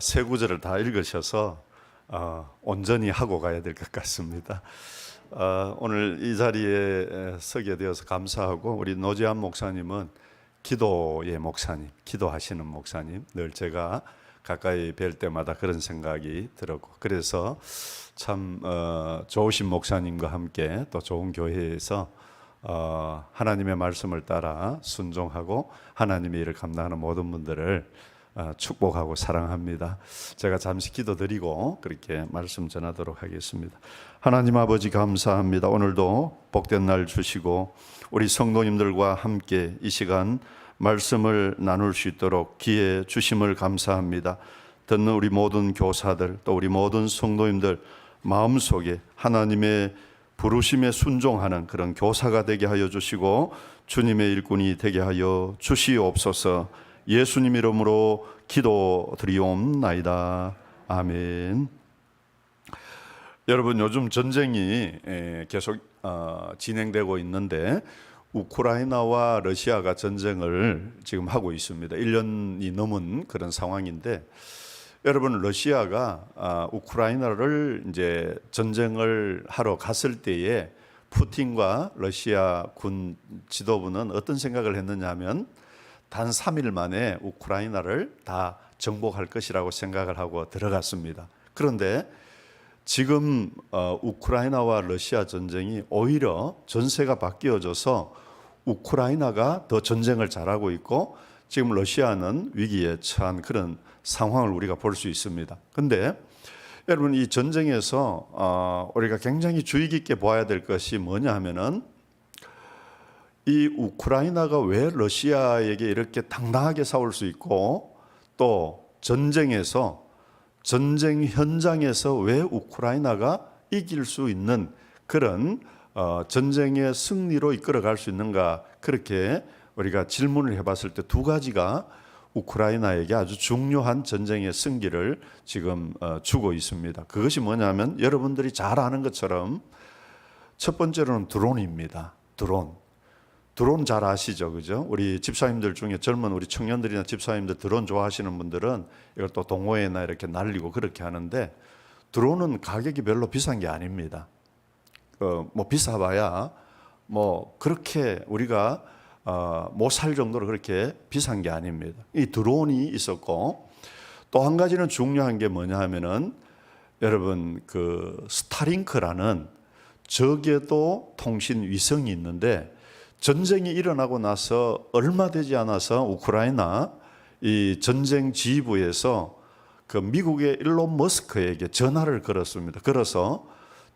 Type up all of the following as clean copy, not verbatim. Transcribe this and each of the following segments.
세 구절을 다 읽으셔서 온전히 하고 가야 될 것 같습니다. 오늘 이 자리에 서게 되어서 감사하고, 우리 노지한 목사님은 기도의 목사님, 기도하시는 목사님, 늘 제가 가까이 뵐 때마다 그런 생각이 들었고, 그래서 참 좋으신 목사님과 함께 또 좋은 교회에서 하나님의 말씀을 따라 순종하고 하나님의 일을 감당하는 모든 분들을 축복하고 사랑합니다. 제가 잠시 기도드리고 그렇게 말씀 전하도록 하겠습니다. 하나님 아버지, 감사합니다. 오늘도 복된 날 주시고 우리 성도님들과 함께 이 시간 말씀을 나눌 수 있도록 기회 주심을 감사합니다. 듣는 우리 모든 교사들, 또 우리 모든 성도님들 마음속에 하나님의 부르심에 순종하는 그런 교사가 되게 하여 주시고 주님의 일꾼이 되게 하여 주시옵소서. 예수님 이름으로 기도드리옵나이다. 아멘. 여러분, 요즘 전쟁이 계속 진행되고 있는데 우크라이나와 러시아가 전쟁을 지금 하고 있습니다. 1년이 넘은 그런 상황인데, 여러분, 러시아가 우크라이나를 이제 전쟁을 하러 갔을 때에 푸틴과 러시아 군 지도부는 어떤 생각을 했느냐 하면 단 3일 만에 우크라이나를 다 정복할 것이라고 생각을 하고 들어갔습니다. 그런데 지금 우크라이나와 러시아 전쟁이 오히려 전세가 바뀌어져서 우크라이나가 더 전쟁을 잘하고 있고 지금 러시아는 위기에 처한 그런 상황을 우리가 볼 수 있습니다. 그런데 여러분, 이 전쟁에서 우리가 굉장히 주의 깊게 보아야 될 것이 뭐냐 하면은 이 우크라이나가 왜 러시아에게 이렇게 당당하게 싸울 수 있고, 또 전쟁에서, 전쟁 현장에서 왜 우크라이나가 이길 수 있는 그런 전쟁의 승리로 이끌어갈 수 있는가, 그렇게 우리가 질문을 해봤을 때 두 가지가 우크라이나에게 아주 중요한 전쟁의 승기를 지금 주고 있습니다. 그것이 뭐냐면 여러분들이 잘 아는 것처럼 첫 번째로는 드론입니다. 드론 잘 아시죠? 그죠? 우리 집사님들 중에 젊은 우리 청년들이나 집사님들 드론 좋아하시는 분들은 이걸 또 동호회나 이렇게 날리고 그렇게 하는데, 드론은 가격이 별로 비싼 게 아닙니다. 뭐 비싸봐야 뭐 그렇게 우리가 못 살 정도로 그렇게 비싼 게 아닙니다. 이 드론이 있었고, 또 한 가지는 중요한 게 뭐냐 하면은 여러분, 그 스타링크라는 저궤도 통신 위성이 있는데, 전쟁이 일어나고 나서 얼마 되지 않아서 우크라이나 이 전쟁 지휘부에서 그 미국의 일론 머스크에게 전화를 걸었습니다. 그래서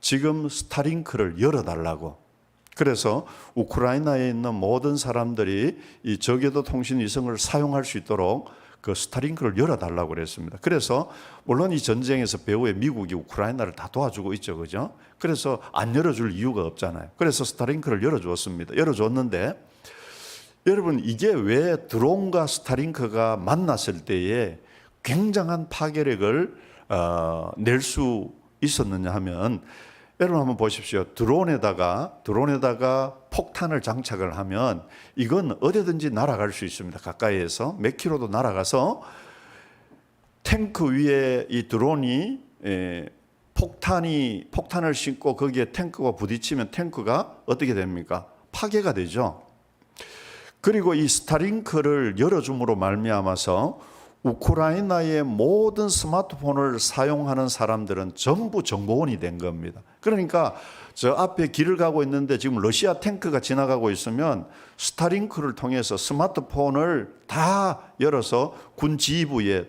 지금 스타링크를 열어달라고. 그래서 우크라이나에 있는 모든 사람들이 이 저궤도 통신 위성을 사용할 수 있도록 그 스타링크를 열어달라고 그랬습니다. 그래서 물론 이 전쟁에서 배후에 미국이 우크라이나를 다 도와주고 있죠, 그죠? 그래서 안 열어줄 이유가 없잖아요. 그래서 스타링크를 열어줬습니다. 열어줬는데 여러분, 이게 왜 드론과 스타링크가 만났을 때에 굉장한 파괴력을 낼 수 있었느냐 하면, 여러분 한번 보십시오. 드론에다가 폭탄을 장착을 하면 이건 어디든지 날아갈 수 있습니다. 가까이에서 몇 킬로도 날아가서 탱크 위에 이 드론이 폭탄을 싣고 거기에 탱크가 부딪히면 탱크가 어떻게 됩니까? 파괴가 되죠. 그리고 이 스타링크를 열어줌으로 말미암아서 우크라이나의 모든 스마트폰을 사용하는 사람들은 전부 정보원이 된 겁니다. 그러니까 저 앞에 길을 가고 있는데 지금 러시아 탱크가 지나가고 있으면 스타링크를 통해서 스마트폰을 다 열어서 군 지휘부에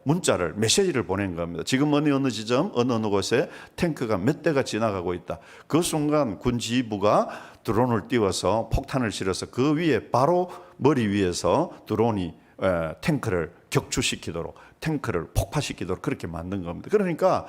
문자를, 메시지를 보낸 겁니다. 지금 어느 지점, 어느 곳에 탱크가 몇 대가 지나가고 있다. 그 순간 군 지휘부가 드론을 띄워서 폭탄을 실어서 그 위에 바로 머리 위에서 드론이 탱크를 격추시키도록, 탱크를 폭파시키도록 그렇게 만든 겁니다. 그러니까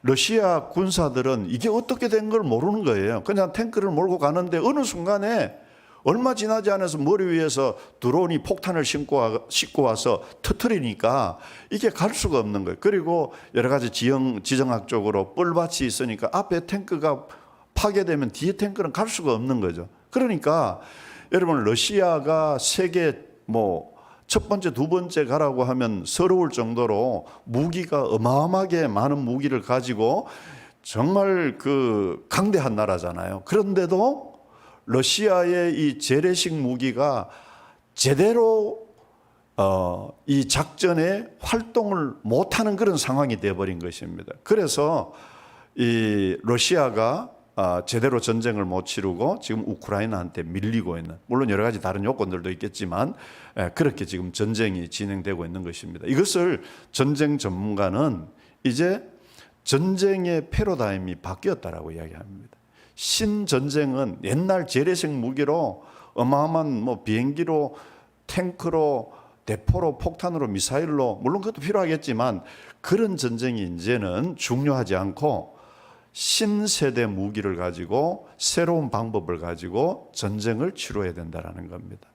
러시아 군사들은 이게 어떻게 된 걸 모르는 거예요. 그냥 탱크를 몰고 가는데 어느 순간에 얼마 지나지 않아서 머리 위에서 드론이 폭탄을 싣고 와서 터뜨리니까 이게 갈 수가 없는 거예요. 그리고 여러 가지 지정학적으로 뻘밭이 있으니까 앞에 탱크가 파괴되면 뒤에 탱크는 갈 수가 없는 거죠. 그러니까 여러분, 러시아가 세계 첫 번째, 두 번째 가라고 하면 서러울 정도로 무기가 어마어마하게 많은 무기를 가지고 정말 그 강대한 나라잖아요. 그런데도 러시아의 이 재래식 무기가 제대로 이 작전에 활동을 못하는 그런 상황이 되어버린 것입니다. 그래서 이 러시아가 제대로 전쟁을 못 치르고 지금 우크라이나한테 밀리고 있는, 물론 여러 가지 다른 요건들도 있겠지만 그렇게 지금 전쟁이 진행되고 있는 것입니다. 이것을 전쟁 전문가는 이제 전쟁의 패러다임이 바뀌었다라고 이야기합니다. 신전쟁은 옛날 재래식 무기로 어마어마한 뭐 비행기로, 탱크로, 대포로, 폭탄으로, 미사일로, 물론 그것도 필요하겠지만 그런 전쟁이 이제는 중요하지 않고 신세대 무기를 가지고 새로운 방법을 가지고 전쟁을 치러야 된다는 겁니다.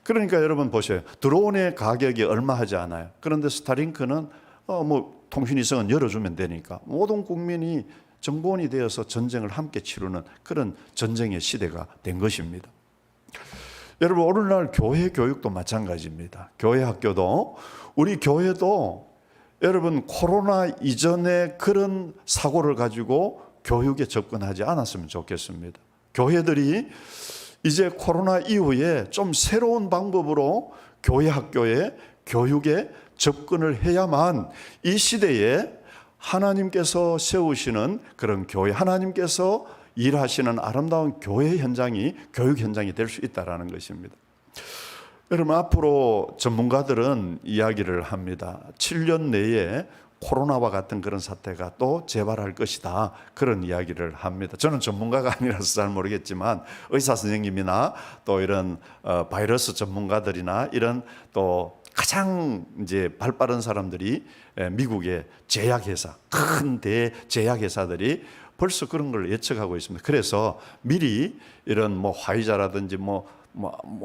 그러니까 여러분 보세요. 드론의 가격이 얼마 하지 않아요. 그런데 스타링크는 뭐 통신위성은 열어주면 되니까 모든 국민이 정보원이 되어서 전쟁을 함께 치르는 그런 전쟁의 시대가 된 것입니다. 여러분, 오늘날 교회 교육도 마찬가지입니다. 교회 학교도, 우리 교회도 여러분 코로나 이전에 그런 사고를 가지고 교육에 접근하지 않았으면 좋겠습니다. 교회들이 이제 코로나 이후에 좀 새로운 방법으로 교회 학교에 교육에 접근을 해야만 이 시대에 하나님께서 세우시는 그런 교회, 하나님께서 일하시는 아름다운 교회 현장이, 교육 현장이 될 수 있다는 것입니다. 여러분, 앞으로 전문가들은 이야기를 합니다. 7년 내에 코로나와 같은 그런 사태가 또 재발할 것이다, 그런 이야기를 합니다. 저는 전문가가 아니라서 잘 모르겠지만 의사 선생님이나 또 이런 바이러스 전문가들이나 이런 또 가장 이제 발빠른 사람들이 미국의 제약회사, 큰 대제약회사들이 벌써 그런 걸 예측하고 있습니다. 그래서 미리 이런 뭐 화이자라든지 뭐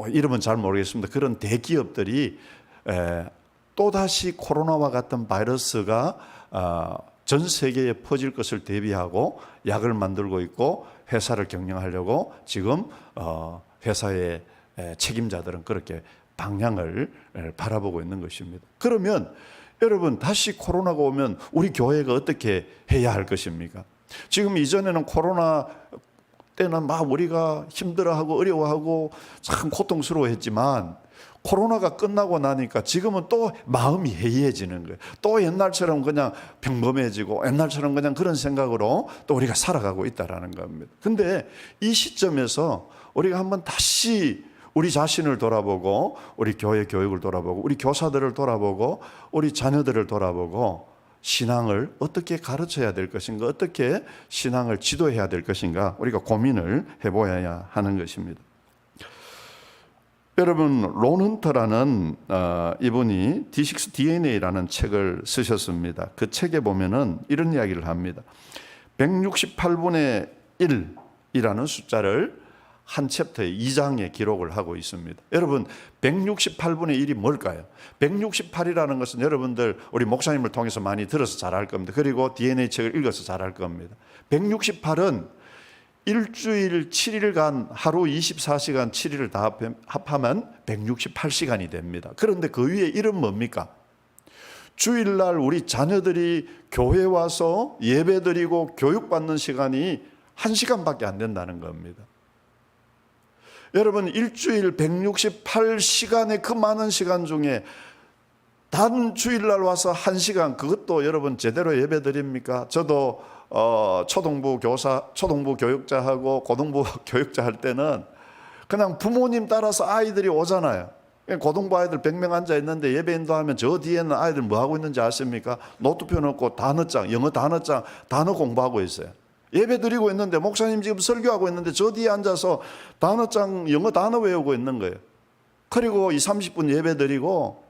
이름은 잘 모르겠습니다. 그런 대기업들이 또다시 코로나와 같은 바이러스가 전 세계에 퍼질 것을 대비하고 약을 만들고 있고 회사를 경영하려고 지금 회사의 책임자들은 그렇게 방향을 바라보고 있는 것입니다. 그러면 여러분, 다시 코로나가 오면 우리 교회가 어떻게 해야 할 것입니까? 지금 이전에는 코로나 때는 막 우리가 힘들어하고 어려워하고 참 고통스러워했지만 코로나가 끝나고 나니까 지금은 또 마음이 해이해지는 거예요. 또 옛날처럼 그냥 평범해지고 옛날처럼 그냥 그런 생각으로 또 우리가 살아가고 있다라는 겁니다. 근데 이 시점에서 우리가 한번 다시 우리 자신을 돌아보고 우리 교회 교육을 돌아보고 우리 교사들을 돌아보고 우리 자녀들을 돌아보고 신앙을 어떻게 가르쳐야 될 것인가, 어떻게 신앙을 지도해야 될 것인가 우리가 고민을 해보아야 하는 것입니다. 여러분, 론 헌터라는 이분이 D6 DNA라는 책을 쓰셨습니다. 그 책에 보면은 이런 이야기를 합니다. 168분의 1이라는 숫자를 한 챕터의 2장에 기록을 하고 있습니다. 여러분, 168분의 1이 뭘까요? 168이라는 것은 여러분들 우리 목사님을 통해서 많이 들어서 잘 알 겁니다. 그리고 DNA 책을 읽어서 잘 알 겁니다. 168은 일주일 7일간 하루 24시간 7일을 다 합하면 168시간이 됩니다. 그런데 그 위에 1은 뭡니까? 주일날 우리 자녀들이 교회 와서 예배드리고 교육받는 시간이 1시간밖에 안 된다는 겁니다. 여러분, 일주일 168시간의 그 많은 시간 중에 단 주일날 와서 1시간, 그것도 여러분 제대로 예배 드립니까? 저도 초등부 교육자하고 고등부 교육자 할 때는 그냥 부모님 따라서 아이들이 오잖아요. 고등부 아이들 100명 앉아 있는데 예배 인도하면 저 뒤에는 아이들 뭐 하고 있는지 아십니까? 노트표 넣고 단어장, 영어 단어장, 단어 공부하고 있어요. 예배 드리고 있는데 목사님 지금 설교하고 있는데 저 뒤에 앉아서 단어장, 영어 단어 외우고 있는 거예요. 그리고 30분 예배 드리고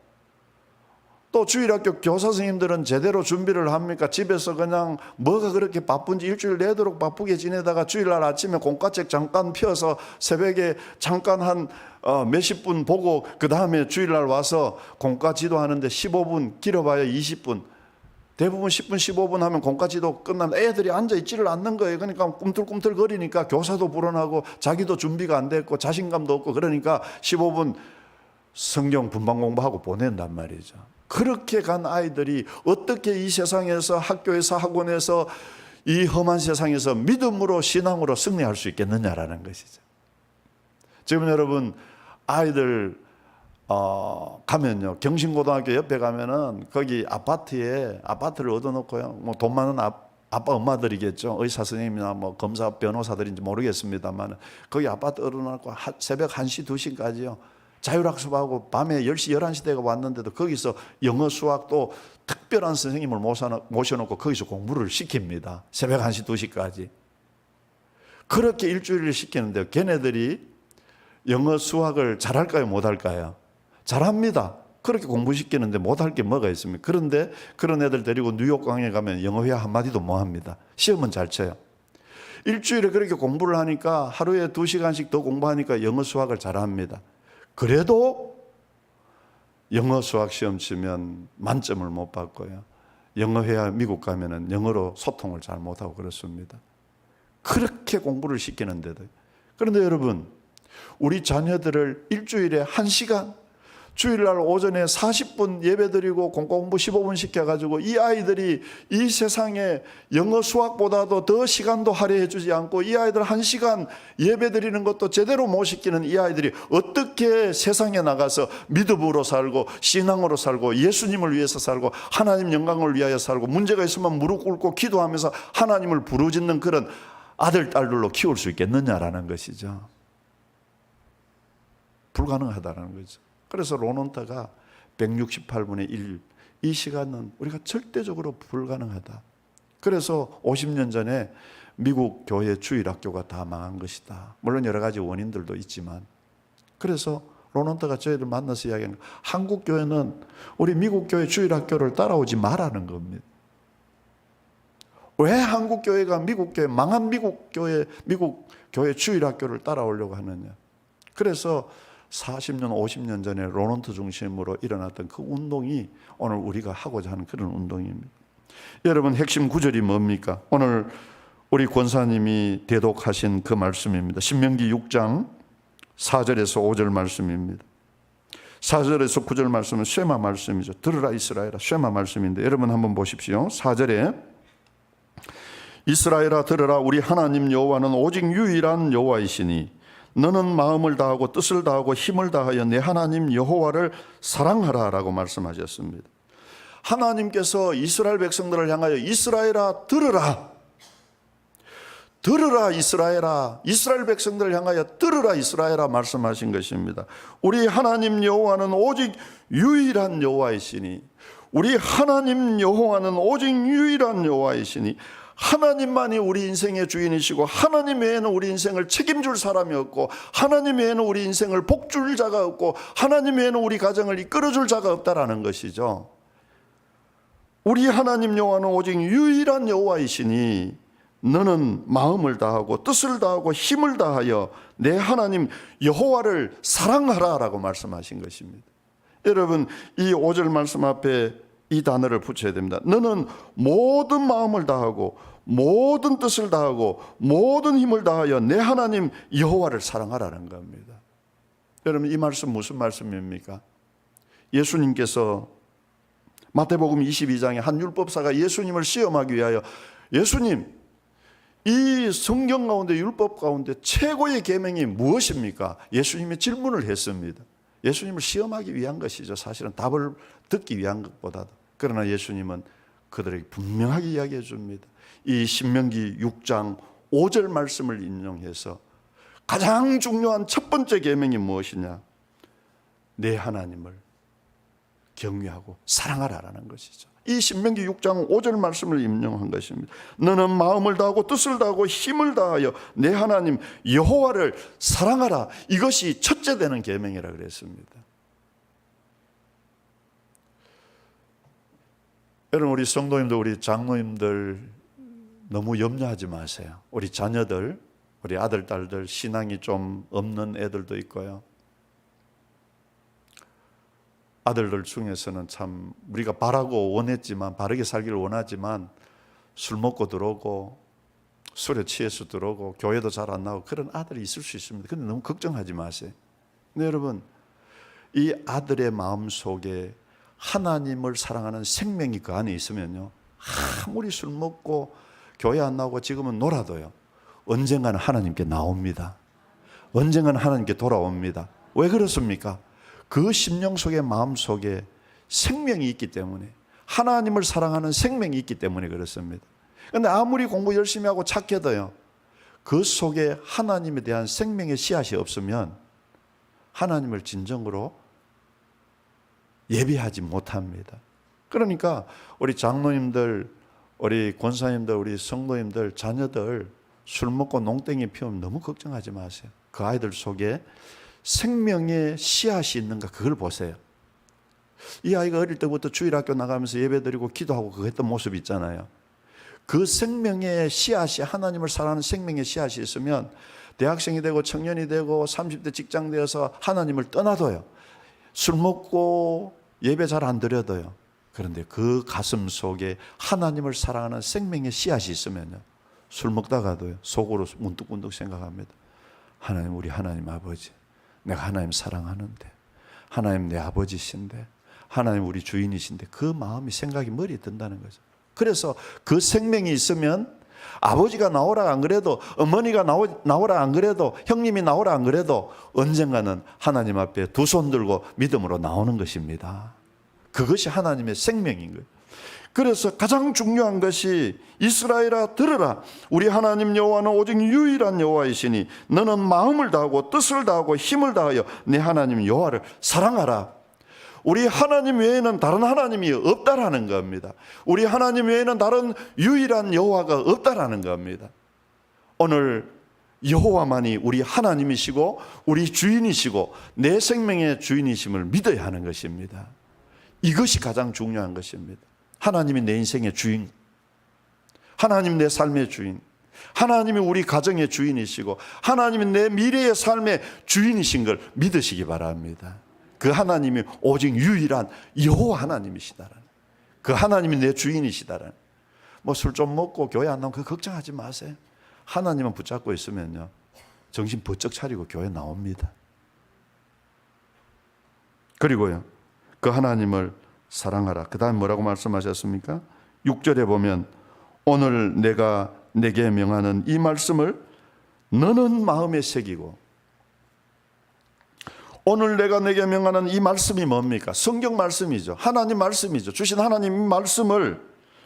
또 주일학교 교사 선생님들은 제대로 준비를 합니까? 집에서 그냥 뭐가 그렇게 바쁜지 일주일 내도록 바쁘게 지내다가 주일날 아침에 공과책 잠깐 펴서 새벽에 잠깐 한 몇십 분 보고 그 다음에 주일날 와서 공과 지도하는데 15분, 길어봐야 20분, 대부분 10분, 15분 하면 공과 지도 끝나면 애들이 앉아있지를 않는 거예요. 그러니까 꿈틀꿈틀 거리니까 교사도 불안하고 자기도 준비가 안 됐고 자신감도 없고 그러니까 15분 성경 분방 공부하고 보낸단 말이죠. 그렇게 간 아이들이 어떻게 이 세상에서, 학교에서, 학원에서, 이 험한 세상에서 믿음으로, 신앙으로 승리할 수 있겠느냐라는 것이죠. 지금 여러분 아이들 가면요, 경신고등학교 옆에 가면은 거기 아파트를 얻어놓고요, 뭐 돈 많은 아빠 엄마들이겠죠. 의사 선생님이나 뭐 검사 변호사들인지 모르겠습니다만 거기 아파트 얻어놓고 새벽 1시 2시까지요 자율학습하고 밤에 10시 11시 대가 왔는데도 거기서 영어 수학 또 특별한 선생님을 모셔놓고 거기서 공부를 시킵니다. 새벽 1시 2시까지. 그렇게 일주일을 시키는데요, 걔네들이 영어 수학을 잘할까요 못할까요? 잘합니다. 그렇게 공부시키는데 못할 게 뭐가 있습니까? 그런데 그런 애들 데리고 뉴욕 강에 가면 영어 회화 한마디도 못 합니다. 시험은 잘 쳐요. 일주일에 그렇게 공부를 하니까 하루에 2시간씩 더 공부하니까 영어 수학을 잘합니다. 그래도 영어 수학 시험 치면 만점을 못 받고요, 영어 회화 미국 가면은 영어로 소통을 잘 못하고 그렇습니다. 그렇게 공부를 시키는데도. 그런데 여러분, 우리 자녀들을 일주일에 1시간, 주일날 오전에 40분 예배드리고 공부 15분 시켜가지고 이 아이들이 이 세상에 영어 수학보다도 더 시간도 할애해 주지 않고 이 아이들 1시간 예배드리는 것도 제대로 못 시키는 이 아이들이 어떻게 세상에 나가서 믿음으로 살고 신앙으로 살고 예수님을 위해서 살고 하나님 영광을 위하여 살고 문제가 있으면 무릎 꿇고 기도하면서 하나님을 부르짖는 그런 아들, 딸들로 키울 수 있겠느냐라는 것이죠. 불가능하다는 거죠. 그래서 로논타가 168분의 1, 이 시간은 우리가 절대적으로 불가능하다. 그래서 50년 전에 미국 교회 주일학교가 다 망한 것이다. 물론 여러 가지 원인들도 있지만, 그래서 로논타가 저희들 만나서 이야기하는 거, 한국 교회는 우리 미국 교회 주일학교를 따라오지 말라는 겁니다. 왜 한국 교회가 미국 교회, 망한 미국 교회 주일학교를 따라오려고 하느냐? 그래서 40년, 50년 전에 로논트 중심으로 일어났던 그 운동이 오늘 우리가 하고자 하는 그런 운동입니다. 여러분, 핵심 구절이 뭡니까? 오늘 우리 권사님이 대독하신 그 말씀입니다. 신명기 6장 4절에서 5절 말씀입니다. 4절에서 9절 말씀은 쉐마 말씀이죠. 들으라 이스라엘아, 쉐마 말씀인데 여러분 한번 보십시오. 4절에 이스라엘아 들으라, 우리 하나님 여호와는 오직 유일한 여호와이시니 너는 마음을 다하고 뜻을 다하고 힘을 다하여 내 하나님 여호와를 사랑하라 라고 말씀하셨습니다. 하나님께서 이스라엘 백성들을 향하여 이스라엘아 들으라, 들으라 이스라엘아, 이스라엘 백성들을 향하여 들으라 이스라엘아 말씀하신 것입니다. 우리 하나님 여호와는 오직 유일한 여호와이시니, 우리 하나님 여호와는 오직 유일한 여호와이시니, 하나님만이 우리 인생의 주인이시고 하나님 외에는 우리 인생을 책임줄 사람이 없고 하나님 외에는 우리 인생을 복줄 자가 없고 하나님 외에는 우리 가정을 이끌어줄 자가 없다라는 것이죠. 우리 하나님 여호와는 오직 유일한 여호와이시니 너는 마음을 다하고 뜻을 다하고 힘을 다하여 내 하나님 여호와를 사랑하라 라고 말씀하신 것입니다. 여러분, 이 5절 말씀 앞에 이 단어를 붙여야 됩니다. 너는 모든 마음을 다하고 모든 뜻을 다하고 모든 힘을 다하여 내 하나님 여호와를 사랑하라는 겁니다. 여러분, 이 말씀 무슨 말씀입니까? 예수님께서 마태복음 22장에 한 율법사가 예수님을 시험하기 위하여, 예수님, 이 성경 가운데 율법 가운데 최고의 계명이 무엇입니까? 예수님이 질문을 했습니다. 예수님을 시험하기 위한 것이죠. 사실은 답을 듣기 위한 것보다도. 그러나 예수님은 그들에게 분명하게 이야기해 줍니다. 이 신명기 6장 5절 말씀을 인용해서 가장 중요한 첫 번째 계명이 무엇이냐? 내 하나님을 경외하고 사랑하라라는 것이죠. 이 신명기 6장 5절 말씀을 인용한 것입니다. 너는 마음을 다하고 뜻을 다하고 힘을 다하여 내 하나님 여호와를 사랑하라. 이것이 첫째 되는 계명이라 그랬습니다. 여러분, 우리 성도님들, 우리 장로님들 너무 염려하지 마세요. 우리 자녀들, 우리 아들, 딸들 신앙이 좀 없는 애들도 있고요. 아들들 중에서는 참 우리가 바라고 원했지만, 바르게 살기를 원하지만 술 먹고 들어오고 술에 취해서 들어오고 교회도 잘 안 나오고 그런 아들이 있을 수 있습니다. 근데 너무 걱정하지 마세요. 근데 여러분, 이 아들의 마음속에 하나님을 사랑하는 생명이 그 안에 있으면요, 아무리 술 먹고 교회 안 나오고 지금은 놀아도요, 언젠가는 하나님께 나옵니다. 언젠가는 하나님께 돌아옵니다. 왜 그렇습니까? 그 심령 속에, 마음 속에 생명이 있기 때문에, 하나님을 사랑하는 생명이 있기 때문에 그렇습니다. 그런데 아무리 공부 열심히 하고 착해도요, 그 속에 하나님에 대한 생명의 씨앗이 없으면 하나님을 진정으로 예배하지 못합니다. 그러니까 우리 장로님들, 우리 권사님들, 우리 성도님들, 자녀들 술 먹고 농땡이 피우면 너무 걱정하지 마세요. 그 아이들 속에 생명의 씨앗이 있는가, 그걸 보세요. 이 아이가 어릴 때부터 주일학교 나가면서 예배드리고 기도하고 그거 했던 모습이 있잖아요. 그 생명의 씨앗이, 하나님을 사랑하는 생명의 씨앗이 있으면 대학생이 되고 청년이 되고 30대 직장 되어서 하나님을 떠나도요, 술 먹고 예배 잘 안 드려도요, 그런데 그 가슴 속에 하나님을 사랑하는 생명의 씨앗이 있으면요, 술 먹다가도요 속으로 문득문득 생각합니다. 하나님, 우리 하나님 아버지, 내가 하나님 사랑하는데, 하나님 내 아버지신데, 하나님 우리 주인이신데, 그 마음이, 생각이 머리에 든다는 거죠. 그래서 그 생명이 있으면 아버지가 나오라 안 그래도, 어머니가 나오라 안 그래도, 형님이 나오라 안 그래도 언젠가는 하나님 앞에 두 손 들고 믿음으로 나오는 것입니다. 그것이 하나님의 생명인 거예요. 그래서 가장 중요한 것이, 이스라엘아 들으라, 우리 하나님 여호와는 오직 유일한 여호와이시니 너는 마음을 다하고 뜻을 다하고 힘을 다하여 내 하나님 여호와를 사랑하라. 우리 하나님 외에는 다른 하나님이 없다라는 겁니다. 우리 하나님 외에는 다른 유일한 여호와가 없다라는 겁니다. 오늘 여호와만이 우리 하나님이시고 우리 주인이시고 내 생명의 주인이심을 믿어야 하는 것입니다. 이것이 가장 중요한 것입니다. 하나님이 내 인생의 주인, 하나님 내 삶의 주인, 하나님이 우리 가정의 주인이시고 하나님이 내 미래의 삶의 주인이신 걸 믿으시기 바랍니다. 그 하나님이 오직 유일한 여호와 하나님이시다라는, 그 하나님이 내 주인이시다라는. 뭐 술 좀 먹고 교회 안 나오면 그 걱정하지 마세요. 하나님은 붙잡고 있으면요, 정신 번쩍 차리고 교회 나옵니다. 그리고요, 그 하나님을 사랑하라. 그 다음 뭐라고 말씀하셨습니까? 6절에 보면, 오늘 내가 내게 명하는 이 말씀을 너는 마음에 새기고. 오늘 내가 내게 명하는 이 말씀이 뭡니까? 성경 말씀이죠. 하나님 말씀이죠. 주신 하나님 말씀을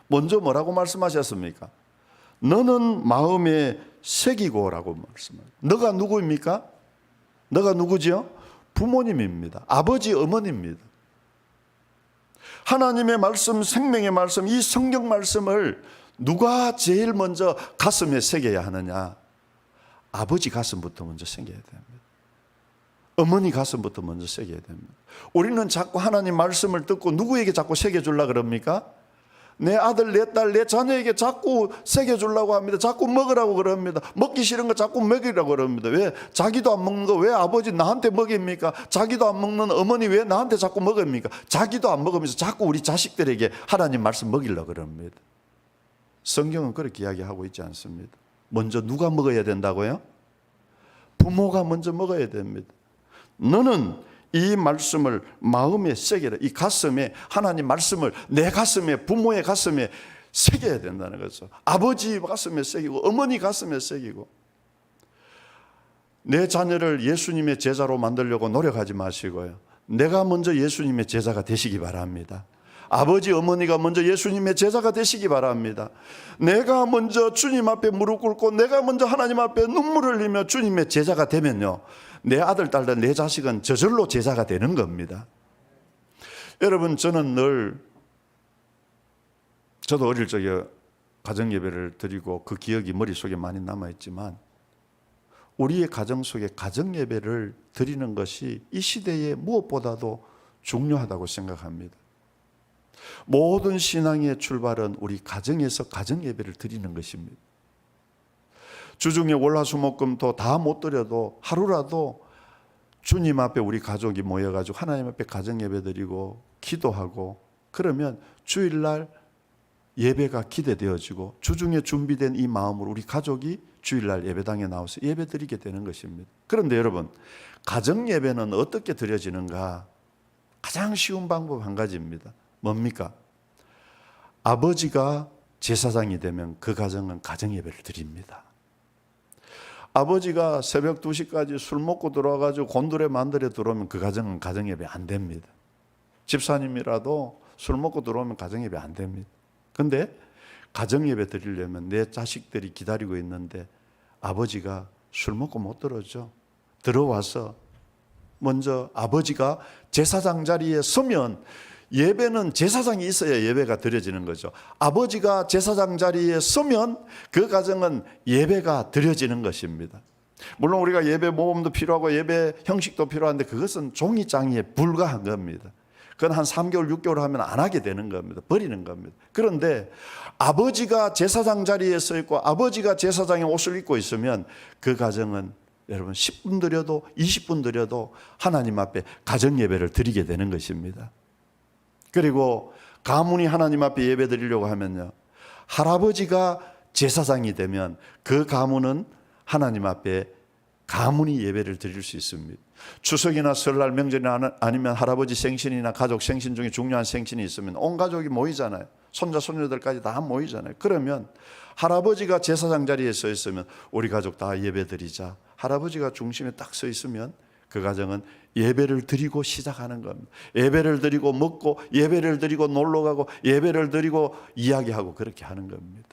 먼저 뭐라고 말씀하셨습니까? 너는 마음에 새기고라고 말씀합니다. 너가 누구입니까? 너가 누구지요? 부모님입니다. 아버지, 어머니입니다. 하나님의 말씀, 생명의 말씀, 이 성경 말씀을 누가 제일 먼저 가슴에 새겨야 하느냐? 아버지 가슴부터 먼저 새겨야 됩니다. 어머니 가슴부터 먼저 새겨야 됩니다. 우리는 자꾸 하나님 말씀을 듣고 누구에게 자꾸 새겨주려고 그럽니까? 내 아들, 내 딸, 내 자녀에게 자꾸 새겨주려고 합니다. 자꾸 먹으라고 그럽니다. 먹기 싫은 거 자꾸 먹이라고 그럽니다. 왜? 자기도 안 먹는 거 왜 아버지 나한테 먹입니까? 자기도 안 먹는 어머니 왜 나한테 자꾸 먹입니까? 자기도 안 먹으면서 자꾸 우리 자식들에게 하나님 말씀 먹이려고 그럽니다. 성경은 그렇게 이야기하고 있지 않습니다. 먼저 누가 먹어야 된다고요? 부모가 먼저 먹어야 됩니다. 너는 이 말씀을 마음에 새겨라. 이 가슴에 하나님 말씀을 내 가슴에, 부모의 가슴에 새겨야 된다는 거죠. 아버지 가슴에 새기고 어머니 가슴에 새기고. 내 자녀를 예수님의 제자로 만들려고 노력하지 마시고요, 내가 먼저 예수님의 제자가 되시기 바랍니다. 아버지, 어머니가 먼저 예수님의 제자가 되시기 바랍니다. 내가 먼저 주님 앞에 무릎 꿇고 내가 먼저 하나님 앞에 눈물을 흘리며 주님의 제자가 되면요, 내 아들, 딸들, 내 자식은 저절로 제자가 되는 겁니다. 여러분, 저도 어릴 적에 가정예배를 드리고 그 기억이 머릿속에 많이 남아있지만, 우리의 가정 속에 가정예배를 드리는 것이 이 시대에 무엇보다도 중요하다고 생각합니다. 모든 신앙의 출발은 우리 가정에서 가정예배를 드리는 것입니다. 주중에 월화수목금토 다 못 드려도 하루라도 주님 앞에 우리 가족이 모여가지고 하나님 앞에 가정예배 드리고 기도하고, 그러면 주일날 예배가 기대되어지고 주중에 준비된 이 마음으로 우리 가족이 주일날 예배당에 나와서 예배 드리게 되는 것입니다. 그런데 여러분, 가정예배는 어떻게 드려지는가? 가장 쉬운 방법 한 가지입니다. 뭡니까? 아버지가 제사장이 되면 그 가정은 가정예배를 드립니다. 아버지가 새벽 2시까지 술 먹고 들어와가지고 곤두레 만들에 들어오면 그 가정은 가정예배 안 됩니다. 집사님이라도 술 먹고 들어오면 가정예배 안 됩니다. 근데 가정예배 드리려면 내 자식들이 기다리고 있는데 아버지가 술 먹고 못 들어오죠. 들어와서 먼저 아버지가 제사장 자리에 서면 예배는 제사장이 있어야 예배가 드려지는 거죠. 아버지가 제사장 자리에 서면 그 가정은 예배가 드려지는 것입니다. 물론 우리가 예배 모범도 필요하고 예배 형식도 필요한데 그것은 종이장에 불과한 겁니다. 그건 한 3개월, 6개월 하면 안 하게 되는 겁니다. 버리는 겁니다. 그런데 아버지가 제사장 자리에 서 있고 아버지가 제사장의 옷을 입고 있으면 그 가정은 여러분 10분 드려도 20분 드려도 하나님 앞에 가정 예배를 드리게 되는 것입니다. 그리고 가문이 하나님 앞에 예배 드리려고 하면요, 할아버지가 제사장이 되면 그 가문은 하나님 앞에 가문이 예배를 드릴 수 있습니다. 추석이나 설날 명절이나 아니면 할아버지 생신이나 가족 생신 중에 중요한 생신이 있으면 온 가족이 모이잖아요. 손자 손녀들까지 다 모이잖아요. 그러면 할아버지가 제사장 자리에 서 있으면 우리 가족 다 예배 드리자. 할아버지가 중심에 딱 서 있으면 그 가정은 예배를 드리고 시작하는 겁니다. 예배를 드리고 먹고 예배를 드리고 놀러 가고 예배를 드리고 이야기하고 그렇게 하는 겁니다.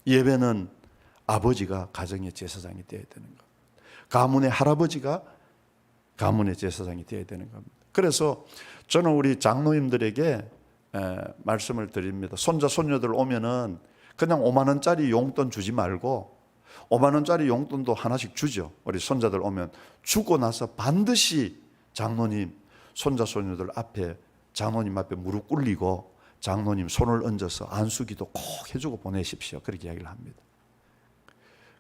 예배는 아버지가 가정의 제사장이 되어야 되는 겁니다. 가문의 할아버지가 가문의 제사장이 되어야 되는 겁니다. 그래서 저는 우리 장로님들에게 말씀을 드립니다. 손자 손녀들 오면은 그냥 5만 원짜리 용돈 주지 말고 5만 원짜리 용돈도 하나씩 주죠. 우리 손자들 오면 주고 나서 반드시 장로님 손자 손녀들 앞에 장로님 앞에 무릎 꿇리고 장로님 손을 얹어서 안수기도 꼭 해주고 보내십시오. 그렇게 이야기를 합니다.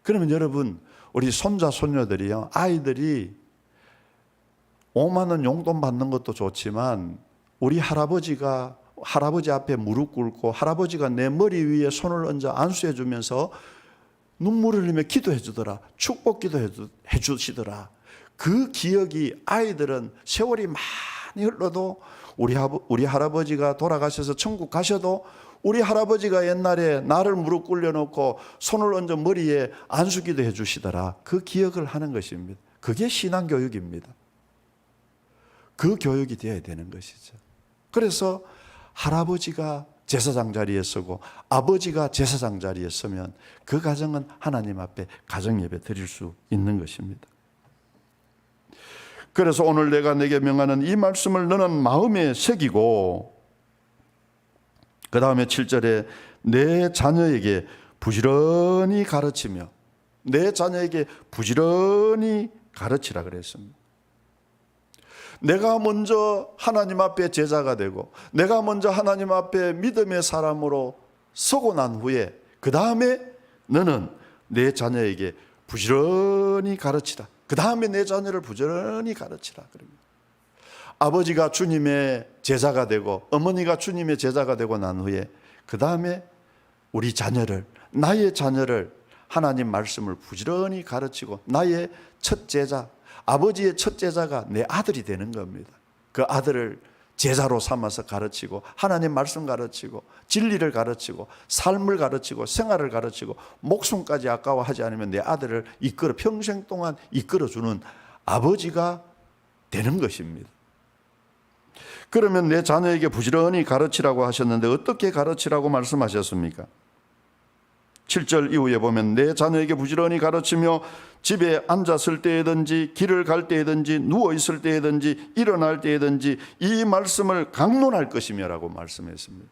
그러면 여러분 우리 손자 손녀들이요, 아이들이 5만 원 용돈 받는 것도 좋지만 우리 할아버지 앞에 무릎 꿇고 할아버지가 내 머리 위에 손을 얹어 안수해 주면서 눈물을 흘리며 기도해 주더라. 축복 기도해 주시더라. 그 기억이 아이들은 세월이 많이 흘러도 우리 할아버지가 돌아가셔서 천국 가셔도 우리 할아버지가 옛날에 나를 무릎 꿇려놓고 손을 얹어 머리에 안수기도 해 주시더라. 그 기억을 하는 것입니다. 그게 신앙교육입니다. 그 교육이 되어야 되는 것이죠. 그래서 할아버지가 제사장 자리에 서고 아버지가 제사장 자리에 서면 그 가정은 하나님 앞에 가정예배 드릴 수 있는 것입니다. 그래서 오늘 내가 내게 명하는 이 말씀을 너는 마음에 새기고 그 다음에 7절에 내 자녀에게 부지런히 가르치며 내 자녀에게 부지런히 가르치라 그랬습니다. 내가 먼저 하나님 앞에 제자가 되고 내가 먼저 하나님 앞에 믿음의 사람으로 서고 난 후에 그 다음에 너는 내 자녀에게 부지런히 가르치라. 그 다음에 내 자녀를 부지런히 가르치라. 아버지가 주님의 제자가 되고 어머니가 주님의 제자가 되고 난 후에 그 다음에 우리 자녀를 나의 자녀를 하나님 말씀을 부지런히 가르치고 나의 첫 제자 아버지의 첫 제자가 내 아들이 되는 겁니다. 그 아들을 제자로 삼아서 가르치고 하나님 말씀 가르치고 진리를 가르치고 삶을 가르치고 생활을 가르치고 목숨까지 아까워하지 않으면 내 아들을 평생 동안 이끌어주는 아버지가 되는 것입니다. 그러면 내 자녀에게 부지런히 가르치라고 하셨는데 어떻게 가르치라고 말씀하셨습니까? 7절 이후에 보면 내 자녀에게 부지런히 가르치며 집에 앉았을 때든지 길을 갈 때든지 누워있을 때든지 일어날 때든지 이 말씀을 강론할 것이며 라고 말씀했습니다.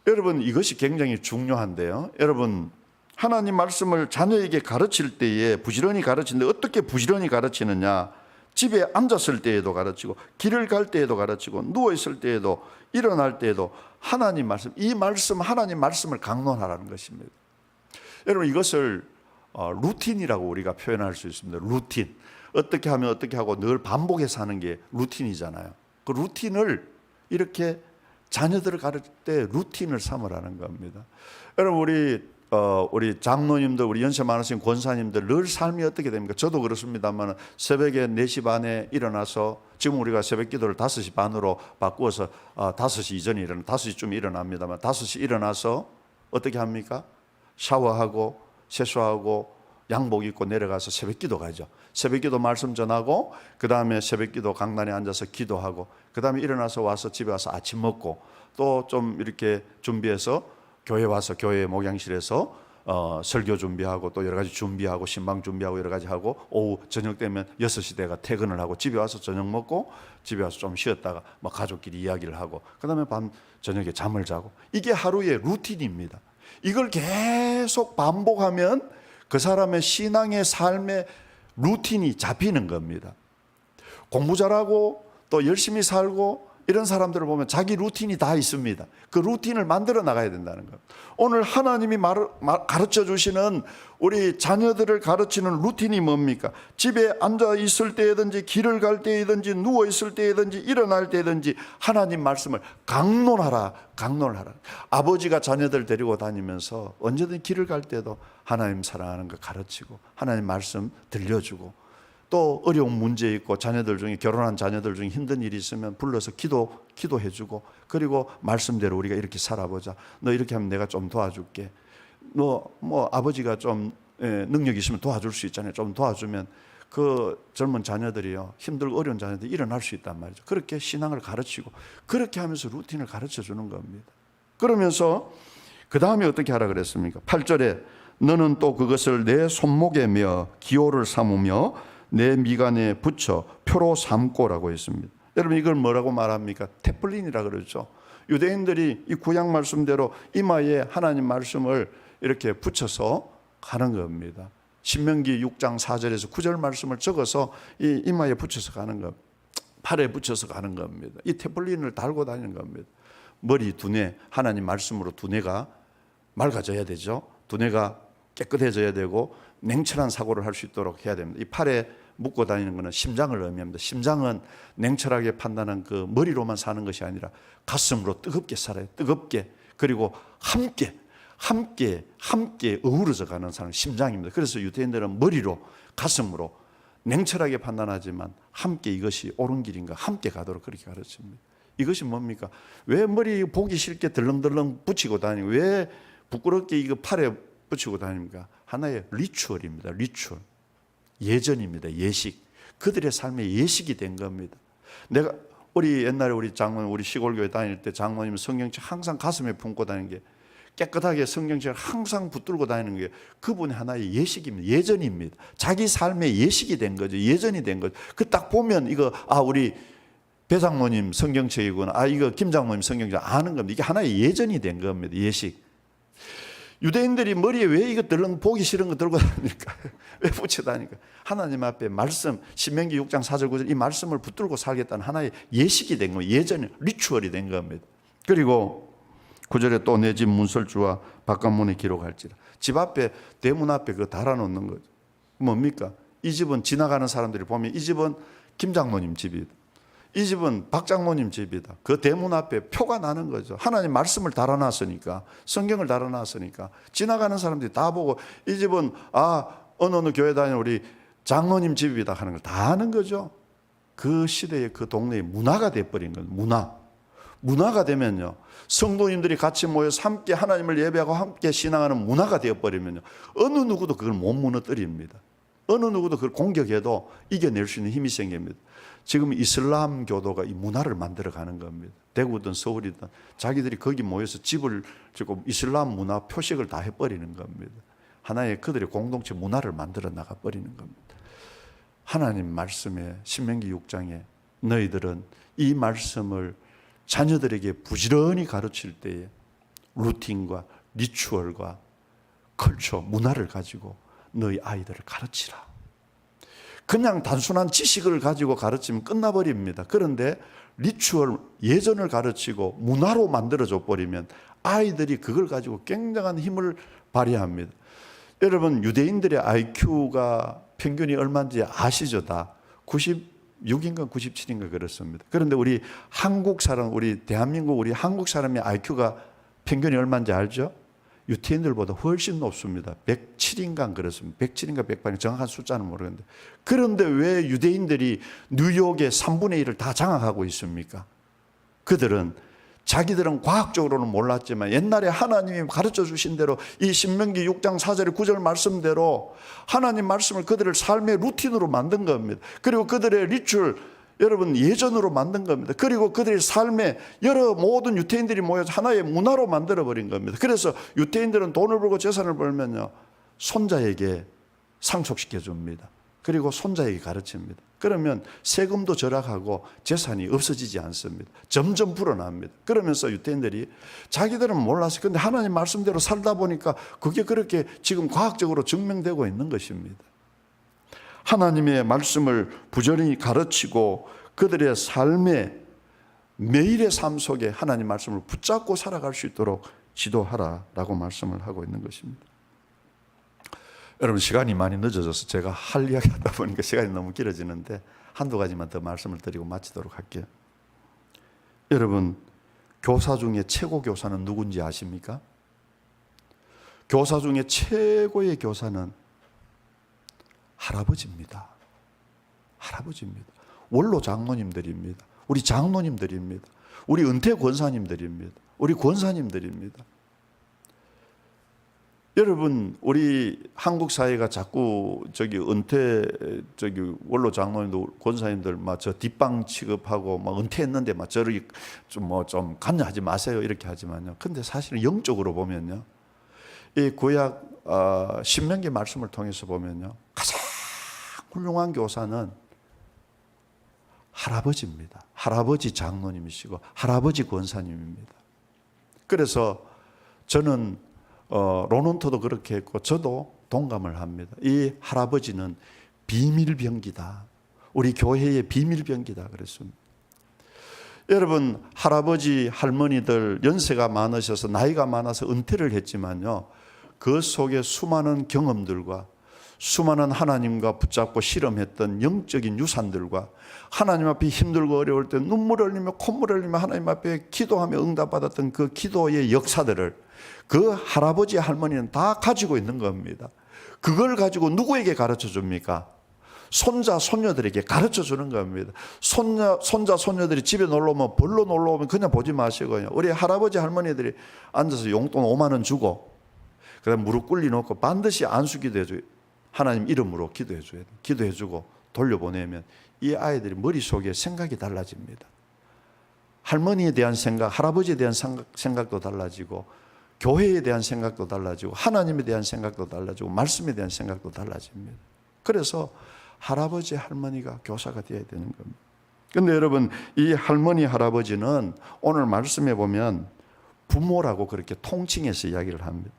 여러분 이것이 굉장히 중요한데요. 여러분 하나님 말씀을 자녀에게 가르칠 때에 부지런히 가르치는데 어떻게 부지런히 가르치느냐. 집에 앉았을 때에도 가르치고 길을 갈 때에도 가르치고 누워있을 때에도 일어날 때에도 하나님 말씀, 하나님 말씀을 강론하라는 것입니다. 여러분 이것을 루틴이라고 우리가 표현할 수 있습니다. 루틴. 어떻게 하면 어떻게 하고 늘 반복해서 하는 게 루틴이잖아요. 그 루틴을 이렇게 자녀들을 가르칠 때 루틴을 삼으라는 겁니다. 여러분 우리 우리 장로님들, 우리 연세 많으신 권사님들 늘 삶이 어떻게 됩니까? 저도 그렇습니다만 새벽에 4시 반에 일어나서 지금 우리가 새벽 기도를 5시 반으로 바꾸어서 5시 이전에 5시쯤 일어납니다만 5시 일어나서 어떻게 합니까? 샤워하고 세수하고 양복 입고 내려가서 새벽 기도 가죠. 새벽 기도 말씀 전하고 그 다음에 새벽 기도 강단에 앉아서 기도하고 그 다음에 일어나서 와서 집에 와서 아침 먹고 또 좀 이렇게 준비해서 교회 와서 교회 목양실에서 설교 준비하고 또 여러 가지 준비하고 신방 준비하고 여러 가지 하고 오후 저녁 되면 6시 대가 퇴근을 하고 집에 와서 저녁 먹고 집에 와서 좀 쉬었다가 뭐 가족끼리 이야기를 하고 그 다음에 밤 저녁에 잠을 자고 이게 하루의 루틴입니다. 이걸 계속 반복하면 그 사람의 신앙의 삶의 루틴이 잡히는 겁니다. 공부 잘하고 또 열심히 살고 이런 사람들을 보면 자기 루틴이 다 있습니다. 그 루틴을 만들어 나가야 된다는 것. 오늘 하나님이 가르쳐 주시는 우리 자녀들을 가르치는 루틴이 뭡니까? 집에 앉아 있을 때든지 길을 갈 때든지 누워 있을 때든지 일어날 때든지 하나님 말씀을 강론하라. 아버지가 자녀들 데리고 다니면서 언제든 길을 갈 때도 하나님 사랑하는 거 가르치고 하나님 말씀 들려주고 또 어려운 문제 있고 자녀들 중에 결혼한 자녀들 중에 힘든 일이 있으면 불러서 기도해주고 그리고 말씀대로 우리가 이렇게 살아보자. 너 이렇게 하면 내가 좀 도와줄게. 너 뭐 아버지가 좀 능력이 있으면 도와줄 수 있잖아요. 좀 도와주면 그 젊은 자녀들이요 힘들고 어려운 자녀들이 일어날 수 있단 말이죠. 그렇게 신앙을 가르치고 그렇게 하면서 루틴을 가르쳐 주는 겁니다. 그러면서 그 다음에 어떻게 하라 그랬습니까? 8절에 너는 또 그것을 내 손목에 메어 기호를 삼으며 내 미간에 붙여 표로 삼고라고 했습니다. 여러분 이걸 뭐라고 말합니까? 테플린이라 그러죠. 유대인들이 이 구약 말씀대로 이마에 하나님 말씀을 이렇게 붙여서 가는 겁니다. 신명기 6장 4절에서 9절 말씀을 적어서 이 이마에 붙여서 가는 겁니다. 팔에 붙여서 가는 겁니다. 이 테플린을 달고 다니는 겁니다. 머리, 두뇌, 하나님 말씀으로 두뇌가 맑아져야 되죠. 두뇌가 깨끗해져야 되고 냉철한 사고를 할 수 있도록 해야 됩니다. 이 팔에 묶고 다니는 것은 심장을 의미합니다. 심장은 냉철하게 판단한 그 머리로만 사는 것이 아니라 가슴으로 뜨겁게 살아요. 뜨겁게 그리고 함께 어우러져 가는 사람이 심장입니다. 그래서 유대인들은 머리로 가슴으로 냉철하게 판단하지만 함께 이것이 옳은 길인가 함께 가도록 그렇게 가르칩니다. 이것이 뭡니까? 왜 머리 보기 싫게 덜렁덜렁 붙이고 다니고 왜 부끄럽게 이거 팔에 붙이고 다닙니까? 하나의 리추얼입니다. 리추얼. 예전입니다. 예식. 그들의 삶의 예식이 된 겁니다. 내가 옛날에 우리 장로님 우리 시골교회 다닐 때 장로님 성경책 항상 가슴에 품고 다니는 게 깨끗하게 성경책을 항상 붙들고 다니는 게 그분의 하나의 예식입니다. 예전입니다. 자기 삶의 예식이 된 거죠. 예전이 된 거죠. 그 딱 보면 이거 우리 배 장로님 성경책이구나. 이거 김 장로님 성경책 아는 겁니다. 이게 하나의 예전이 된 겁니다. 예식. 유대인들이 머리에 왜 이거 보기 싫은 거 들고 다니니까 왜 붙여 다니까 하나님 앞에 말씀 신명기 6장 4절 9절 이 말씀을 붙들고 살겠다는 하나의 예식이 된 거예요. 예전에 리추얼이 된 겁니다. 그리고 9절에 또 내 집 문설주와 바깥문에 기록할지라. 집 앞에 대문 앞에 그거 달아놓는 거죠. 뭡니까? 이 집은 지나가는 사람들이 보면 이 집은 김 장로님 집이다. 이 집은 박 장로님 집이다. 그 대문 앞에 표가 나는 거죠. 하나님 말씀을 달아놨으니까 성경을 달아놨으니까 지나가는 사람들이 다 보고 이 집은 어느 교회 다니는 우리 장로님 집이다 하는 걸 다 아는 거죠. 그 시대의 그 동네의 문화가 돼버린 거예요. 문화가 되면요 성도님들이 같이 모여서 함께 하나님을 예배하고 함께 신앙하는 문화가 되어버리면요 어느 누구도 그걸 못 무너뜨립니다. 어느 누구도 그걸 공격해도 이겨낼 수 있는 힘이 생깁니다. 지금 이슬람 교도가 이 문화를 만들어가는 겁니다. 대구든 서울이든 자기들이 거기 모여서 집을 짓고 이슬람 문화 표식을 다 해버리는 겁니다. 하나의 그들의 공동체 문화를 만들어 나가버리는 겁니다. 하나님 말씀에 신명기 6장에 너희들은 이 말씀을 자녀들에게 부지런히 가르칠 때에 루틴과 리추얼과 컬처, 문화를 가지고 너희 아이들을 가르치라. 그냥 단순한 지식을 가지고 가르치면 끝나버립니다. 그런데 리추얼, 예전을 가르치고 문화로 만들어줘 버리면 아이들이 그걸 가지고 굉장한 힘을 발휘합니다. 여러분 유대인들의 IQ가 평균이 얼마인지 아시죠? 다 96인가 97인가 그렇습니다. 그런데 우리 한국 사람, 우리 대한민국 우리 한국 사람의 IQ가 평균이 얼마인지 알죠? 유태인들보다 훨씬 높습니다. 107인가 그렇습니다. 107인가 108인가 정확한 숫자는 모르겠는데, 그런데 왜 유대인들이 뉴욕의 3분의 1을 다 장악하고 있습니까? 자기들은 과학적으로는 몰랐지만 옛날에 하나님이 가르쳐 주신 대로 이 신명기 6장 4절 9절 말씀대로 하나님 말씀을 그들의 삶의 루틴으로 만든 겁니다. 그리고 그들의 리추얼, 여러분, 예전으로 만든 겁니다. 그리고 그들의 삶에 모든 유태인들이 모여서 하나의 문화로 만들어버린 겁니다. 그래서 유태인들은 돈을 벌고 재산을 벌면요, 손자에게 상속시켜 줍니다. 그리고 손자에게 가르칩니다. 그러면 세금도 절약하고 재산이 없어지지 않습니다. 점점 불어납니다. 그러면서 유태인들이 자기들은 몰랐어요. 그런데 하나님 말씀대로 살다 보니까 그게 그렇게 지금 과학적으로 증명되고 있는 것입니다. 하나님의 말씀을 부지런히 가르치고 그들의 삶에 매일의 삶 속에 하나님 말씀을 붙잡고 살아갈 수 있도록 지도하라라고 말씀을 하고 있는 것입니다. 여러분, 시간이 많이 늦어져서 제가 할 이야기 하다 보니까 시간이 너무 길어지는데 한두 가지만 더 말씀을 드리고 마치도록 할게요. 여러분, 교사 중에 최고 교사는 누군지 아십니까? 교사 중에 최고의 교사는 할아버지입니다. 할아버지입니다. 원로 장로님들입니다. 우리 장로님들입니다. 우리 은퇴 권사님들입니다. 우리 권사님들입니다. 여러분, 우리 한국 사회가 자꾸 은퇴 원로 장로님들 권사님들 저 뒷방 취급하고 은퇴했는데 저를 좀 관여하지 마세요 이렇게 하지만요. 근데 사실은 영적으로 보면요, 이 구약 신명기 말씀을 통해서 보면요, 가장 훌륭한 교사는 할아버지입니다. 할아버지 장로님이시고 할아버지 권사님입니다. 그래서 저는 로넌트도 그렇게 했고 저도 동감을 합니다. 이 할아버지는 비밀병기다. 우리 교회의 비밀병기다 그랬습니다. 여러분, 할아버지 할머니들 연세가 많으셔서 나이가 많아서 은퇴를 했지만요, 그 속에 수많은 경험들과 수많은 하나님과 붙잡고 실험했던 영적인 유산들과 하나님 앞에 힘들고 어려울 때 눈물을 흘리며 콧물을 흘리며 하나님 앞에 기도하며 응답받았던 그 기도의 역사들을 그 할아버지 할머니는 다 가지고 있는 겁니다. 그걸 가지고 누구에게 가르쳐 줍니까? 손자 손녀들에게 가르쳐 주는 겁니다. 손자 손녀들이 집에 놀러 오면, 벌로 놀러 오면 그냥 보지 마시고요, 우리 할아버지 할머니들이 앉아서 용돈 5만 원 주고 그다음 무릎 꿇리 놓고 반드시 안수 기도해 줘요. 하나님 이름으로 기도해 줘야 돼요. 기도해 주고 돌려보내면 이 아이들이 머릿속에 생각이 달라집니다. 할머니에 대한 생각, 할아버지에 대한 생각도 달라지고 교회에 대한 생각도 달라지고 하나님에 대한 생각도 달라지고 말씀에 대한 생각도 달라집니다. 그래서 할아버지 할머니가 교사가 되어야 되는 겁니다. 그런데 여러분, 이 할머니 할아버지는 오늘 말씀해 보면 부모라고 그렇게 통칭해서 이야기를 합니다.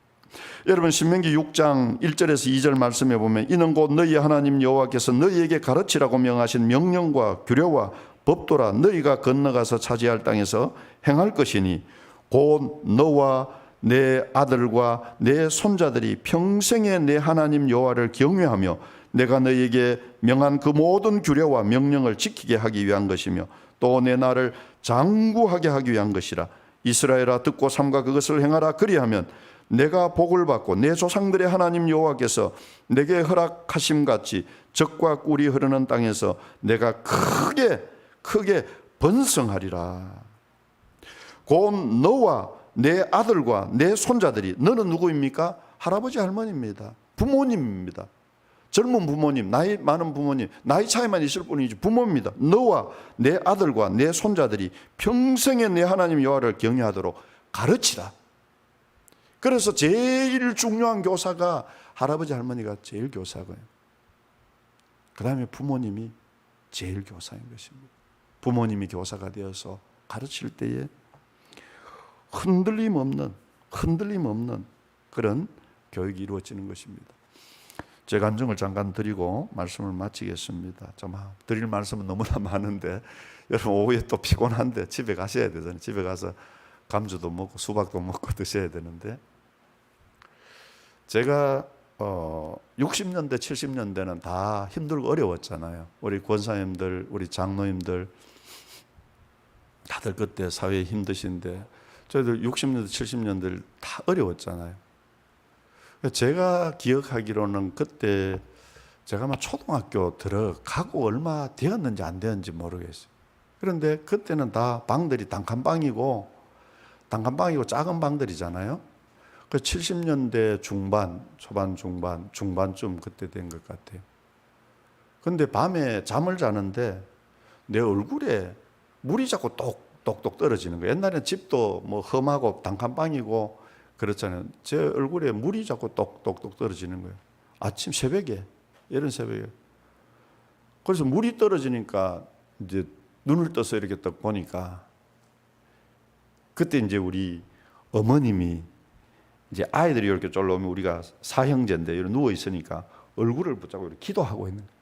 여러분, 신명기 6장 1절에서 2절 말씀해 보면 이는 곧 너희 하나님 여호와께서 너희에게 가르치라고 명하신 명령과 규례와 법도라 너희가 건너가서 차지할 땅에서 행할 것이니 곧 너와 내 아들과 내 손자들이 평생에 내 하나님 여호와를 경외하며 내가 너희에게 명한 그 모든 규례와 명령을 지키게 하기 위한 것이며 또 내 나를 장구하게 하기 위한 것이라. 이스라엘아, 듣고 삼가 그것을 행하라. 그리하면 내가 복을 받고 내 조상들의 하나님 여호와께서 내게 허락하심 같이 젖과 꿀이 흐르는 땅에서 내가 크게 번성하리라. 곧 너와 내 아들과 내 손자들이, 너는 누구입니까? 할아버지 할머니입니다. 부모님입니다. 젊은 부모님, 나이 많은 부모님, 나이 차이만 있을 뿐이지 부모입니다. 너와 내 아들과 내 손자들이 평생에 내 하나님 여호와를 경외하도록 가르치라. 그래서 제일 중요한 교사가 할아버지 할머니가 제일 교사고요. 그 다음에 부모님이 제일 교사인 것입니다. 부모님이 교사가 되어서 가르칠 때에 흔들림 없는 그런 교육이 이루어지는 것입니다. 제 간증을 잠깐 드리고 말씀을 마치겠습니다. 드릴 말씀은 너무나 많은데 여러분 오후에 또 피곤한데 집에 가셔야 되잖아요. 집에 가서 감주도 먹고 수박도 먹고 드셔야 되는데, 제가 60년대 70년대는 다 힘들고 어려웠잖아요. 우리 권사님들, 우리 장로님들 다들 그때 사회에 힘드신데 저희들 60년대 70년대 다 어려웠잖아요. 제가 기억하기로는 그때 제가 아마 초등학교 들어가고 얼마 되었는지 안 되었는지 모르겠어요. 그런데 그때는 다 방들이 단칸방이고 작은 방들이잖아요. 그 70년대 중반, 초반, 중반쯤 그때 된 것 같아요. 근데 밤에 잠을 자는데 내 얼굴에 물이 자꾸 똑똑똑 떨어지는 거예요. 옛날에는 집도 뭐 험하고 단칸방이고 그렇잖아요. 제 얼굴에 물이 자꾸 똑똑똑 떨어지는 거예요. 아침 새벽에, 이런 새벽에. 그래서 물이 떨어지니까 이제 눈을 떠서 이렇게 딱 보니까 그때 이제 우리 어머님이 이제 아이들이 이렇게 쫄라오면 우리가 사형제인데 이렇게 누워 있으니까 얼굴을 붙잡고 이렇게 기도하고 있는 거예요.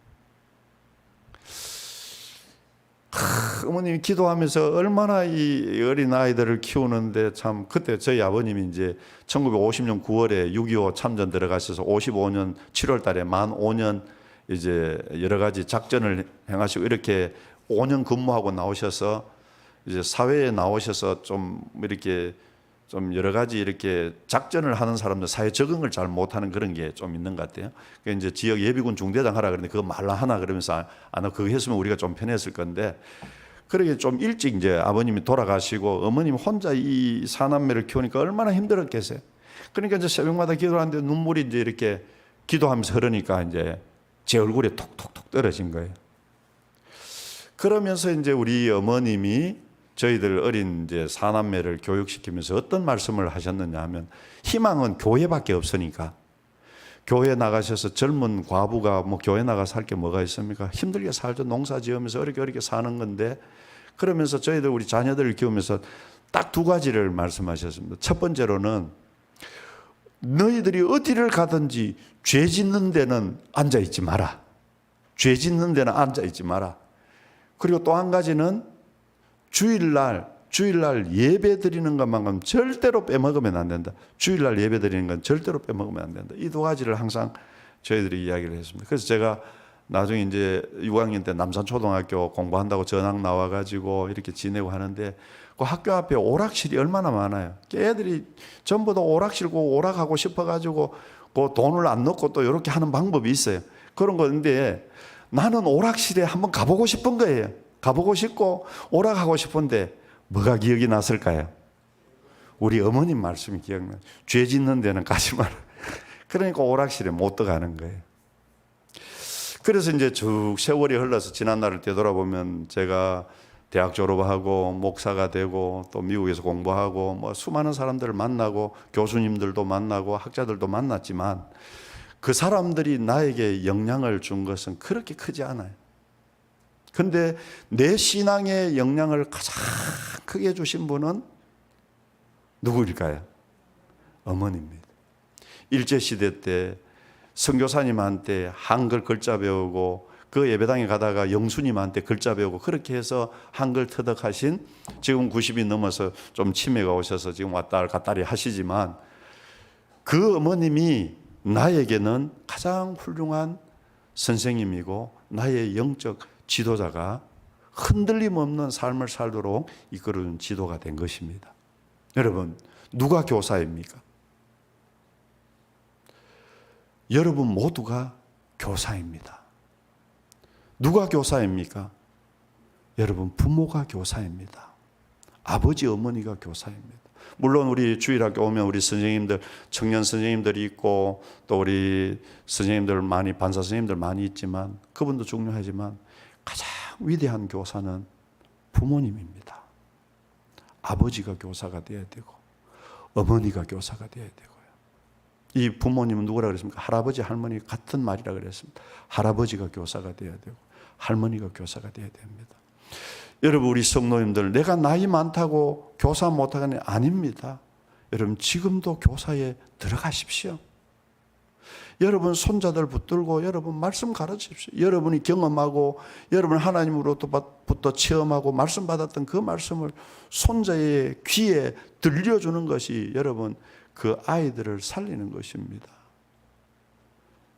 어머님이 기도하면서 얼마나 이 어린 아이들을 키우는데 참 그때 저희 아버님이 이제 1950년 9월에 6.25 참전 들어가셔서 55년 7월 달에 만 5년 이제 여러 가지 작전을 행하시고 이렇게 5년 근무하고 나오셔서 이제 사회에 나오셔서 좀 이렇게 좀 여러 가지 이렇게 작전을 하는 사람들 사회 적응을 잘 못하는 그런 게 좀 있는 것 같아요. 그러니까 이제 지역 예비군 중대장 하라 그러는데 그거 말라 하나 그러면서 그거 했으면 우리가 좀 편했을 건데 그러게 좀 일찍 이제 아버님이 돌아가시고 어머님 혼자 이 사남매를 키우니까 얼마나 힘들었겠어요. 그러니까 이제 새벽마다 기도하는데 눈물이 이제 이렇게 기도하면서 흐르니까 이제 제 얼굴에 톡톡톡 떨어진 거예요. 그러면서 이제 우리 어머님이 저희들 어린 이제 사남매를 교육시키면서 어떤 말씀을 하셨느냐 하면 희망은 교회밖에 없으니까 교회 나가셔서 젊은 과부가 뭐 교회 나가서 할 게 뭐가 있습니까? 힘들게 살죠. 농사 지으면서 어렵게 사는 건데 그러면서 저희들 우리 자녀들을 키우면서 딱 두 가지를 말씀하셨습니다. 첫 번째로는 너희들이 어디를 가든지 죄 짓는 데는 앉아 있지 마라. 죄 짓는 데는 앉아 있지 마라. 그리고 또 한 가지는 주일날 예배 드리는 것만큼 절대로 빼먹으면 안 된다. 주일날 예배 드리는 건 절대로 빼먹으면 안 된다. 이 두 가지를 항상 저희들이 이야기를 했습니다. 그래서 제가 나중에 이제 6학년 때 남산초등학교 공부한다고 전학 나와가지고 이렇게 지내고 하는데 그 학교 앞에 오락실이 얼마나 많아요. 애들이 전부 다 오락실고 오락하고 싶어가지고 그 돈을 안 넣고 또 이렇게 하는 방법이 있어요. 그런 건데 나는 오락실에 한번 가보고 싶은 거예요. 가보고 싶고 오락하고 싶은데 뭐가 기억이 났을까요? 우리 어머님 말씀이 기억나요. 죄 짓는 데는 가지 마라. 그러니까 오락실에 못 들어가는 거예요. 그래서 이제 쭉 세월이 흘러서 지난 날을 되돌아보면 제가 대학 졸업하고 목사가 되고 또 미국에서 공부하고 뭐 수많은 사람들을 만나고 교수님들도 만나고 학자들도 만났지만 그 사람들이 나에게 영향을 준 것은 그렇게 크지 않아요. 근데 내 신앙에 영향을 가장 크게 주신 분은 누구일까요? 어머니입니다. 일제시대 때 선교사님한테 한글 글자 배우고 그 예배당에 가다가 영수님한테 글자 배우고 그렇게 해서 한글 터득하신 지금 90이 넘어서 좀 치매가 오셔서 지금 왔다 갔다리 하시지만 그 어머님이 나에게는 가장 훌륭한 선생님이고 나의 영적 지도자가 흔들림 없는 삶을 살도록 이끌어준 지도가 된 것입니다. 여러분, 누가 교사입니까? 여러분 모두가 교사입니다. 누가 교사입니까? 여러분 부모가 교사입니다. 아버지 어머니가 교사입니다. 물론 우리 주일학교 오면 우리 선생님들 청년 선생님들이 있고 또 우리 선생님들 많이 반사 선생님들 많이 있지만 그분도 중요하지만 가장 위대한 교사는 부모님입니다. 아버지가 교사가 되어야 되고 어머니가 교사가 되어야 되고요. 이 부모님은 누구라 그랬습니까? 할아버지 할머니 같은 말이라 그랬습니다. 할아버지가 교사가 되어야 되고 할머니가 교사가 되어야 됩니다. 여러분 우리 성도님들 내가 나이 많다고 교사 못하는 게 아닙니다. 여러분 지금도 교사에 들어가십시오. 여러분 손자들 붙들고 여러분 말씀 가르치십시오. 여러분이 경험하고 여러분 하나님으로부터 체험하고 말씀 받았던 그 말씀을 손자의 귀에 들려주는 것이 여러분 그 아이들을 살리는 것입니다.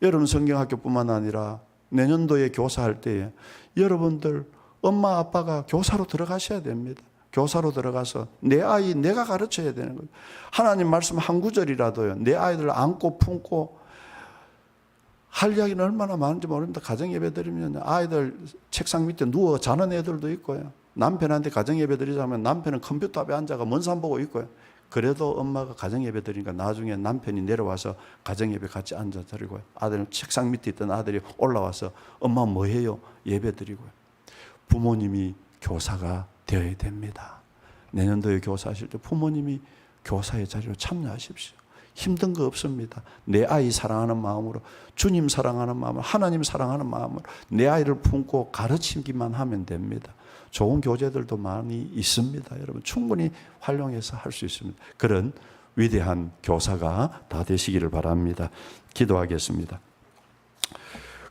여러분 성경학교뿐만 아니라 내년도에 교사할 때에 여러분들 엄마 아빠가 교사로 들어가셔야 됩니다. 교사로 들어가서 내 아이 내가 가르쳐야 되는 거예요. 하나님 말씀 한 구절이라도요, 내 아이들 안고 품고 할 이야기는 얼마나 많은지 모릅니다. 가정예배 드리면 아이들 책상 밑에 누워 자는 애들도 있고요. 남편한테 가정예배 드리자면 남편은 컴퓨터 앞에 앉아가 먼산 보고 있고요. 그래도 엄마가 가정예배 드리니까 나중에 남편이 내려와서 가정예배 같이 앉아 드리고요. 아들은 책상 밑에 있던 아들이 올라와서 엄마 뭐해요? 예배 드리고요. 부모님이 교사가 되어야 됩니다. 내년도에 교사하실 때 부모님이 교사의 자리로 참여하십시오. 힘든 거 없습니다. 내 아이 사랑하는 마음으로, 주님 사랑하는 마음으로, 하나님 사랑하는 마음으로 내 아이를 품고 가르치기만 하면 됩니다. 좋은 교재들도 많이 있습니다. 여러분 충분히 활용해서 할 수 있습니다. 그런 위대한 교사가 다 되시기를 바랍니다. 기도하겠습니다.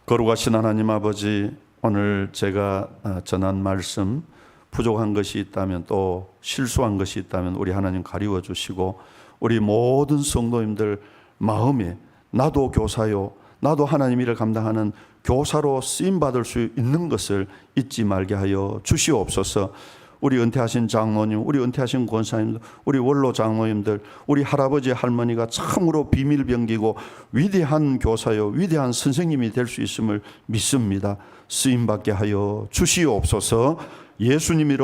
거룩하신 하나님 아버지, 오늘 제가 전한 말씀 부족한 것이 있다면, 또 실수한 것이 있다면 우리 하나님 가리워 주시고, 우리 모든 성도님들 마음에 나도 교사요, 나도 하나님 일을 감당하는 교사로 쓰임받을 수 있는 것을 잊지 말게 하여 주시옵소서. 우리 은퇴하신 장로님, 우리 은퇴하신 권사님들, 우리 원로 장로님들, 우리 할아버지 할머니가 참으로 비밀병기고 위대한 교사요, 위대한 선생님이 될 수 있음을 믿습니다. 쓰임받게 하여 주시옵소서. 예수님이로